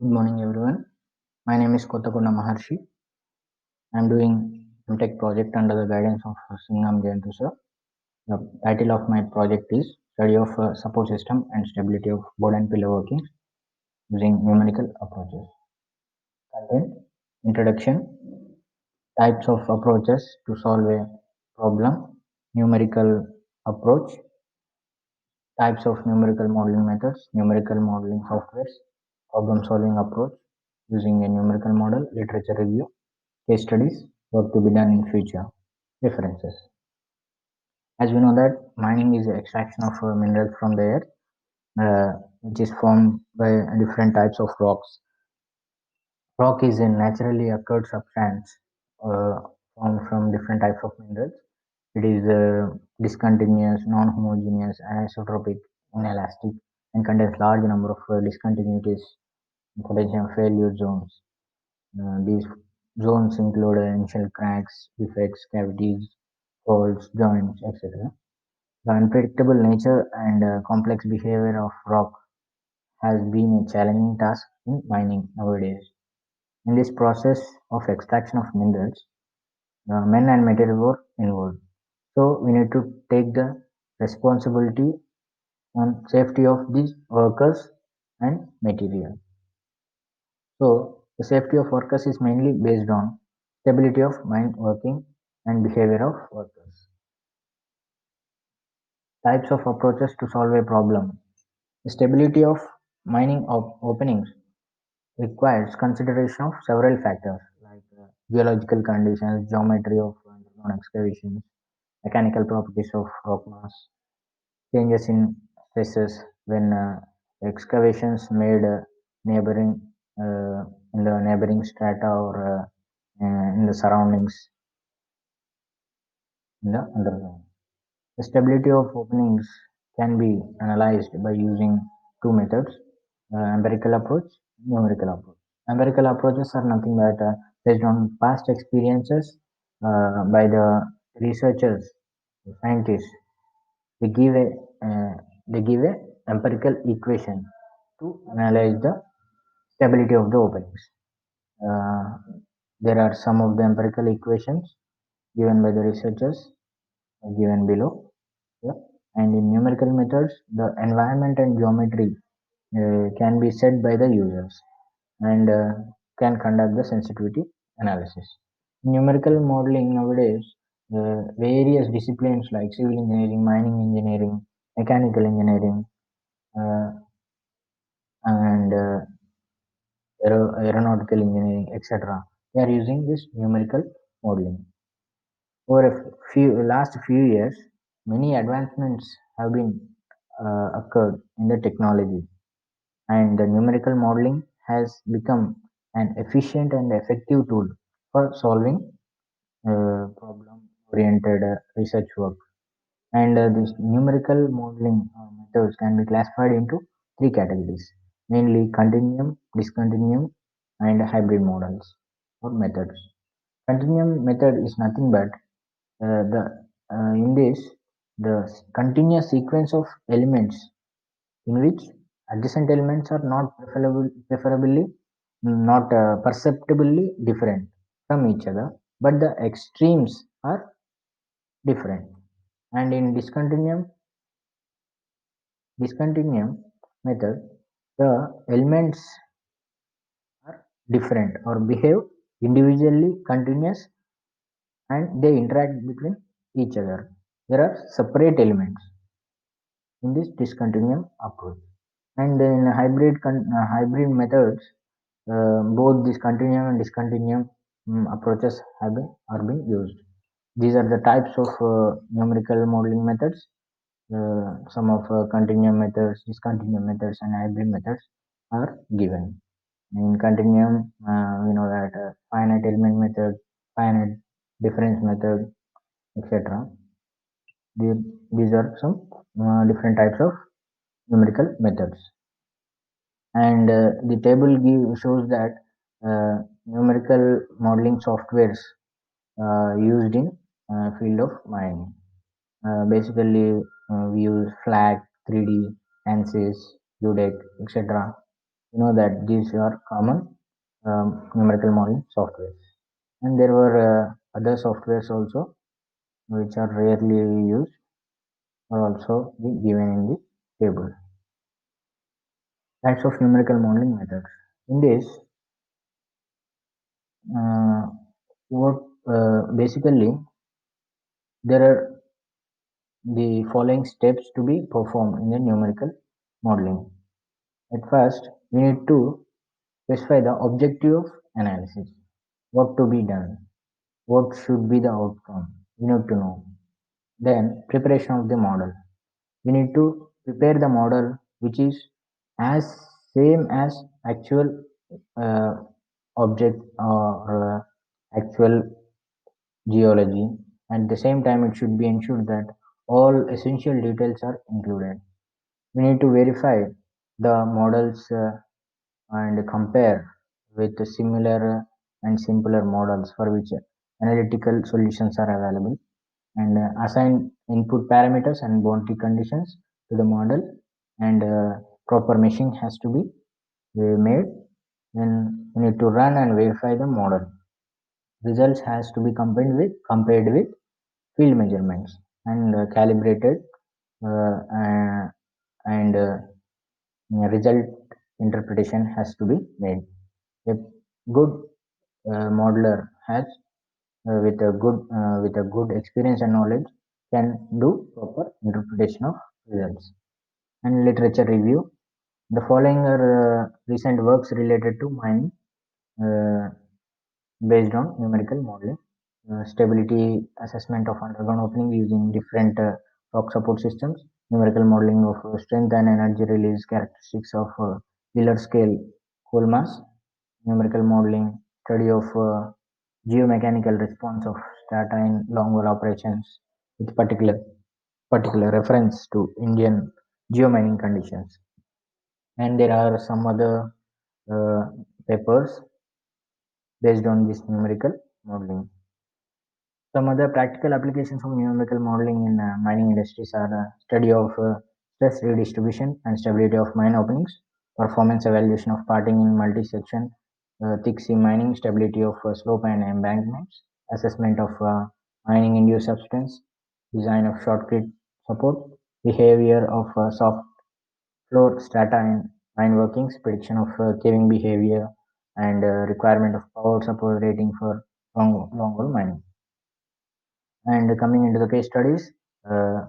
Good morning, everyone. My name is Kotakunda Maharshi. I'm doing MTech project under the guidance of Singham Jayantu sir. The title of my project is Study of Support System and Stability of Board and Pillar Workings using Numerical Approaches. Content Introduction, Types of Approaches to Solve a Problem, Numerical Approach, Types of Numerical Modeling Methods, Numerical Modeling Softwares, Problem Solving Approach using a numerical model, literature review, case studies, work to be done in future, references. As we know that mining is the extraction of minerals from the earth, which is formed by different types of rocks. Rock is a naturally occurred substance uh, formed from different types of minerals. It is discontinuous, non-homogeneous, anisotropic, inelastic, and contains large number of discontinuities, potential failure zones. These zones include initial cracks, defects, cavities, faults, joints, etc. The unpredictable nature and complex behavior of rock has been a challenging task in mining nowadays. In this process of extraction of minerals, men and material were involved. So we need to take the responsibility on safety of these workers and material. So the safety of workers is mainly based on stability of mine working and behavior of workers. Types of approaches to solve a problem. The stability of mining openings requires consideration of several factors like geological conditions, geometry of underground excavations, mechanical properties of rock mass, changes in stresses when excavations made neighboring in the neighboring strata or in the surroundings in the underground. The stability of openings can be analyzed by using two methods, empirical approach, numerical approach. Empirical approaches are nothing but based on past experiences by the researchers, scientists. They give a uh, they give a empirical equation to analyze the stability of the openings. Uh, there are some of the empirical equations given by the researchers given below. Yeah. And in numerical methods, the environment and geometry can be set by the users and can conduct the sensitivity analysis. Numerical modeling nowadays, various disciplines like civil engineering, mining engineering, mechanical engineering, uh, and aeronautical engineering, etc. They are using this numerical modeling. Over last few years, many advancements have been occurred in the technology, and the numerical modeling has become an efficient and effective tool for solving problem-oriented research work. And these numerical modeling methods can be classified into three categories, mainly continuum, discontinuum, and hybrid models or methods. Continuum method is nothing but the in this the continuous sequence of elements in which adjacent elements are not preferably not perceptibly different from each other, but the extremes are different. And in discontinuum method, the elements are different or behave individually continuous and they interact between each other. There are separate elements in this discontinuum approach. And in hybrid methods, both this continuum and discontinuum approaches are being used. These are the types of numerical modeling methods. Some of continuum methods, discontinuum methods, and hybrid methods are given. In continuum, we know that finite element method, finite difference method, etc. These are some different types of numerical methods. And the table shows that numerical modeling softwares used in field of mining. Basically, we use FLAC, 3D, ANSYS, UDEC, etc. You know that these are common numerical modeling softwares. And there were other softwares also which are rarely used or also be given in the table. Types of numerical modeling methods. In this, uh, what basically there are the following steps to be performed in the numerical modeling. At first, we need to specify the objective of analysis, what to be done, what should be the outcome. We need to know. Then, preparation of the model. We need to prepare the model which is as same as actual uh, object or actual geology. At the same time, it should be ensured that all essential details are included. We need to verify the models and compare with the similar and simpler models for which analytical solutions are available, and assign input parameters and boundary conditions to the model, and proper meshing has to be made. Then we need to run and verify the model. Results has to be compared with field measurements and calibrated, and result interpretation has to be made. A good modeler has with a good experience and knowledge can do proper interpretation of results. And literature review. The following are recent works related to mining uh, based on numerical modeling. Stability assessment of underground opening using different rock support systems. Numerical modeling of strength and energy release characteristics of pillar scale coal mass. Numerical modeling study of geomechanical response of strata in longwall operations with particular reference to Indian geomining conditions. And there are some other uh, papers based on this numerical modeling. Some other practical applications of numerical modeling in mining industries are study of stress redistribution and stability of mine openings, performance evaluation of parting in multi-section thick seam mining, stability of slope and embankments, assessment of mining-induced substance, design of shotcrete support, behavior of soft floor strata in mine workings, prediction of caving behavior, and requirement of power support rating for long hole mining. And coming into the case studies, uh,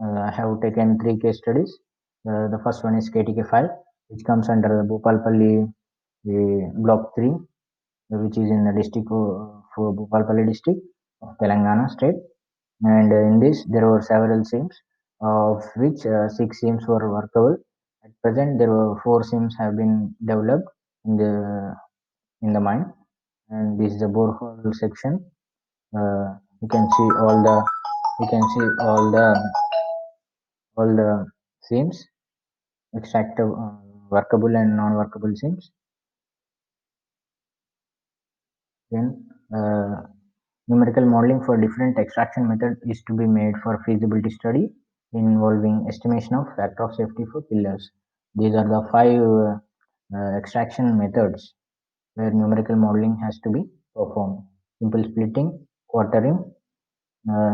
I have taken three case studies. The first one is KTK5, which comes under the Bhopalpalli Block 3, which is in the district for Bhopalpalli district of Telangana state. And in this, there were several seams, of which six seams were workable. At present, there were four seams have been developed in the mine, and this is the borehole section. You can see all the seams, extractive, workable and non-workable seams. Then numerical modeling for different extraction method is to be made for feasibility study involving estimation of factor of safety for pillars. These are the five extraction methods where numerical modeling has to be performed. Simple splitting, quartering,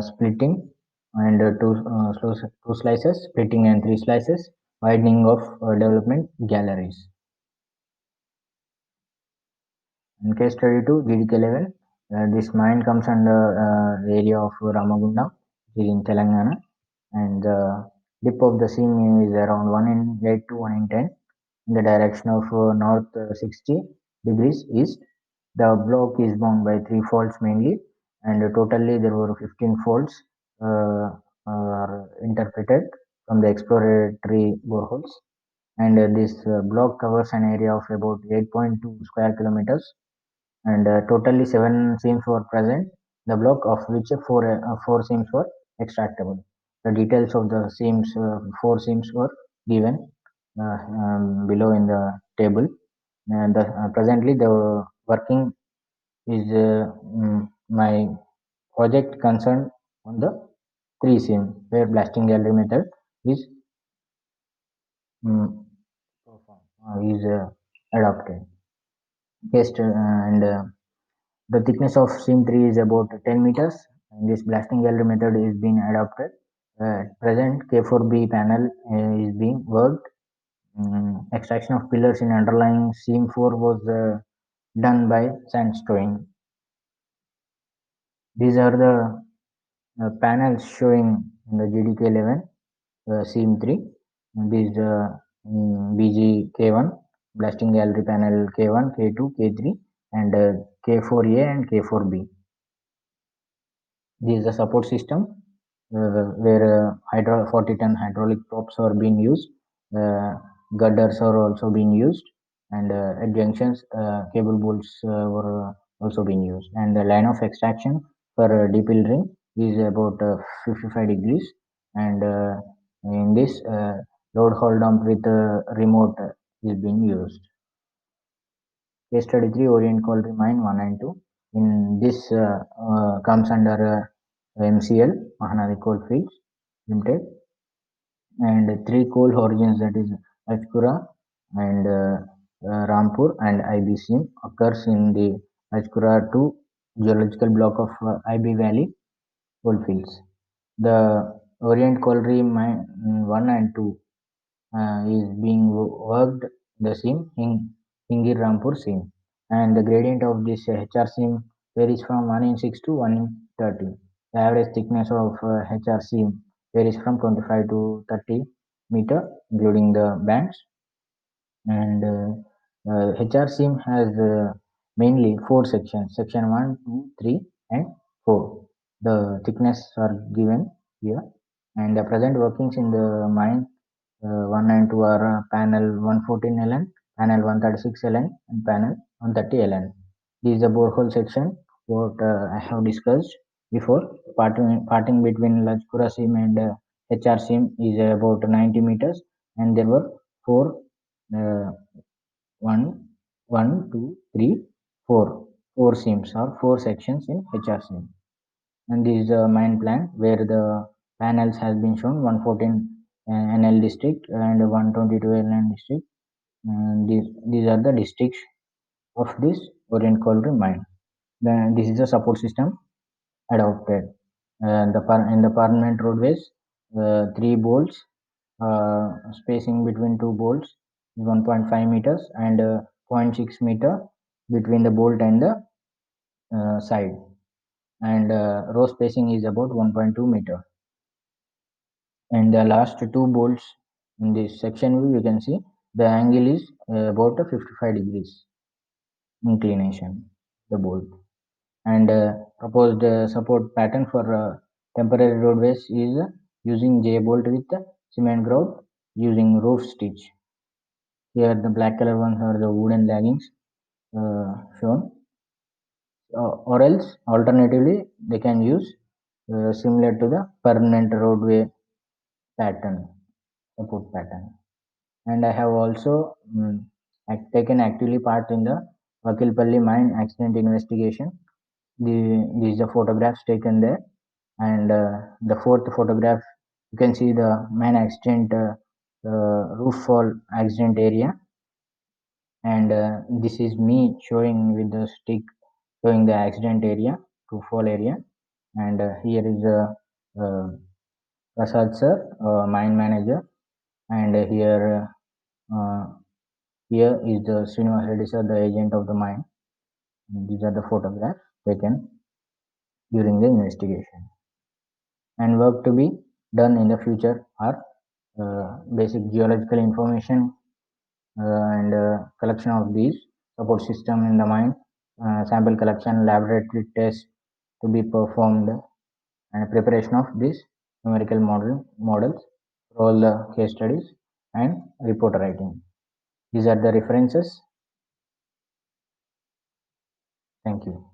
splitting, and two slices, splitting and three slices, widening of development galleries. In case study 2, GDK11, this mine comes under the area of Ramagunda, which is in Telangana, and the dip of the seam is around 1 in 8 to 1 in 10 in the direction of north 60 degrees east. The block is bound by three faults mainly, and totally there were 15 faults are interpreted from the exploratory boreholes. And this block covers an area of about 8.2 square kilometers, and totally seven seams were present. The block of which four seams were extractable. The details of the seams, four seams were given below in the table. And presently the working is my project concerned on the three seam where blasting gallery method is performed. Is adopted. And the thickness of seam 3 is about 10 meters. And this blasting gallery method is being adopted. At present, K4B panel is being worked. Extraction of pillars in underlying seam 4 was done by sandstone. These are the panels showing in the GDK11 seam 3. These BG K1, blasting gallery panel K1, K2, K3, and K4A and K4B. This is a support system where 40-ton hydraulic props are being used. Girders are also being used, and at junctions, cable bolts were also being used. And the line of extraction for depilling is about 55 degrees. And in this, load hold dump with remote is being used. Case study 3, Orient Colliery Mine 1 and 2. In this comes under MCL, Mahanadi Coalfields Limited, and three coal origins, that is Rajpura and Rampur and IB seam occurs in the Rajpura 2 geological block of IB Valley coalfields. The Orient Colliery Mine 1 and 2 is being worked the seam in Hingir Rampur seam, and the gradient of this HR seam varies from 1 in 6 to 1 in 30. The average thickness of HR seam varies from 25 to 30 meter, including the bands. And HR seam has mainly four sections: section 1, 2, 3, and 4. The thickness are given here, and the present workings in the mine 1 and 2 are panel 114 LN, panel 136 LN, and panel 130 LN. This is the borehole section, what I have discussed before. Parting between Lajpura seam and HR seam is about 90 meters, and there were four uh, one, one, two, three, four seams or four sections in HR seam. And this is the mine plan where the panels has been shown 114 NL district and 122 LN district. And these are the districts of this Orient Colliery mine. Then this is the support system adopted. In the permanent roadways, three bolts spacing between two bolts is 1.5 meters and 0.6 meter between the bolt and the side, and row spacing is about 1.2 meter. And the last two bolts in this section view, you can see the angle is about 55 degrees inclination, the bolt. And proposed support pattern for temporary roadways is using J bolt with cement grout using roof stitch. Here the black color ones are the wooden laggings shown, or else alternatively they can use similar to the permanent roadway pattern, support pattern. And I have also taken actively part in the Vakilpalli mine accident investigation. These are photographs taken there, and the fourth photograph, you can see the mine accident roof fall accident area, and this is me showing with the stick showing the accident area, roof fall area, and here is Prasad sir, mine manager, and uh, here is the Srinivas Reddy sir, the agent of the mine. These are the photographs taken during the investigation. And work to be done in the future are basic geological information and collection of these, support system in the mine, sample collection, laboratory tests to be performed, and preparation of these numerical models for all the case studies, and report writing. These are the references. Thank you.